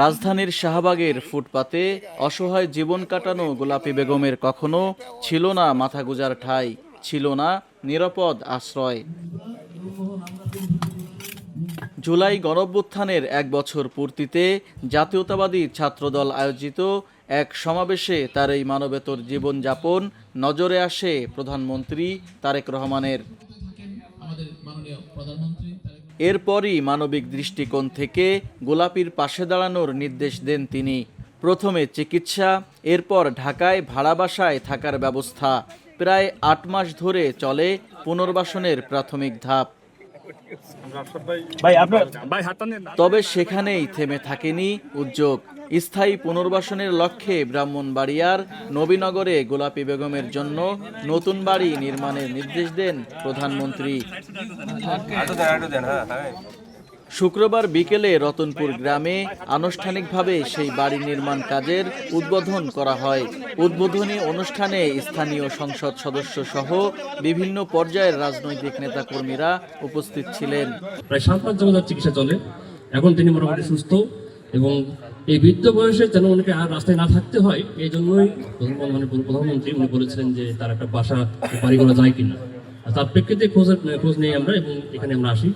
রাজধানীর শাহবাগের ফুটপাতে অসহায় জীবন কাটানো গোলাপী বেগমের কখনো ছিল না মাথা গোঁজার ঠাঁই, ছিল না নিরাপদ আশ্রয়। জুলাই গণঅভ্যুত্থানের ১ বছর পূর্তিতে জাতীয়তাবাদী ছাত্রদল আয়োজিত এক সমাবেশে তার এই মানবেতর জীবনযাপন নজরে আসে প্রধানমন্ত্রী তারেক রহমানের। এরপরই মানবিক দৃষ্টিকোণ থেকে গোলাপীর পাশে দাঁড়ানোর নির্দেশ দেন তিনি। প্রথমে চিকিৎসা, এরপর ঢাকায় ভাড়া বাসায় থাকার ব্যবস্থা। প্রায় ৮ মাস ধরে চলে পুনর্বাসনের প্রাথমিক ধাপ। তবে সেখানেই থেমে থাকেনি উদ্যোগ। স্থায়ী পুনর্বাসনের লক্ষ্যে ব্রাহ্মণবাড়িয়ার নবীনগরে গোলাপী বেগমের জন্য নতুন বাড়ি নির্মাণের নির্দেশ দেন প্রধানমন্ত্রী। শুক্রবার বিকেলে রতনপুর গ্রামে আনুষ্ঠানিকভাবে সেই বাড়ি নির্মাণ কাজের উদ্বোধন করা হয়। উদ্বোধনী অনুষ্ঠানে স্থানীয় সংসদ সদস্য সহ বিভিন্ন পর্যায়ের রাজনৈতিক নেতাকর্মীরা উপস্থিত ছিলেন। প্রায় ৭-৮ জনের চিকিৎসা চলে, এখন তিনি মোটামুটি সুস্থ এবং এই বৃদ্ধ বয়সে যেন অনেকে আর রাস্তায় না থাকতে হয়, এই জন্যই প্রধানমন্ত্রী উনি বলেছিলেন যে তার একটা বাসা বাড়ি করা যায় কিনা। তার প্রেক্ষিতে খোঁজ নিই আমরা এবং এখানে আমরা আসি।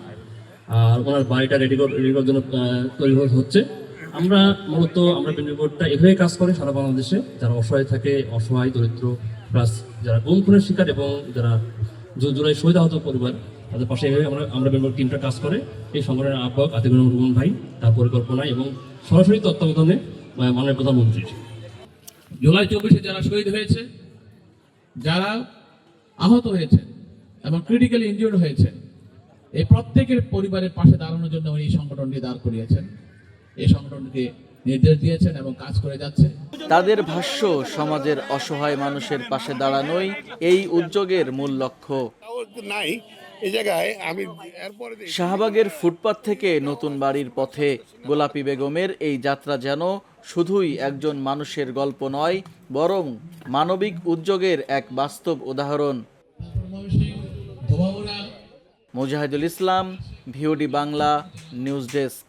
আর ওনার বাড়িটা রেডি করার জন্য তৈরি হচ্ছে। আমরা বিনিয়োগটা এভাবে কাজ করে সারা বাংলাদেশে যারা অসহায় থাকে, অসহায় দরিদ্র প্লাস যারা গুম খুনের শিকার এবং যারা জুলাই শহীদ আহত পরিবার, তাদের পাশে এভাবে আমরা বিনিয়োগ টিমটা কাজ করে। এই সংগঠনের আহ্বায়ক আতিকুর রহমান রুমন ভাই, তার পরিকল্পনায় এবং সরাসরি তত্ত্বাবধানে মাননীয় প্রধানমন্ত্রীর। জুলাই 24-এ যারা শহীদ হয়েছে, যারা আহত হয়েছে এবং ক্রিটিক্যালি ইনজিউর্ড হয়েছে, এই প্রত্যেকের পরিবারের পাশে দাঁড়ানোর জন্য উনি এই সংগঠনটি দাঁড় করিয়েছেন, এই সংগঠনকে নির্দেশ দিয়েছেন এবং কাজ করে যাচ্ছে। তাদের ভাষ্য, সমাজের অসহায় মানুষের পাশে দাঁড়ানোই এই উদ্যোগের মূল লক্ষ্য। শাহবাগের ফুটপাত থেকে নতুন বাড়ির পথে গোলাপী বেগমের এই যাত্রা যেন শুধুই একজন মানুষের গল্প নয়, বরং মানবিক উদ্যোগের এক বাস্তব উদাহরণ। Mujahidul Islam, VOD Bangla, news desk.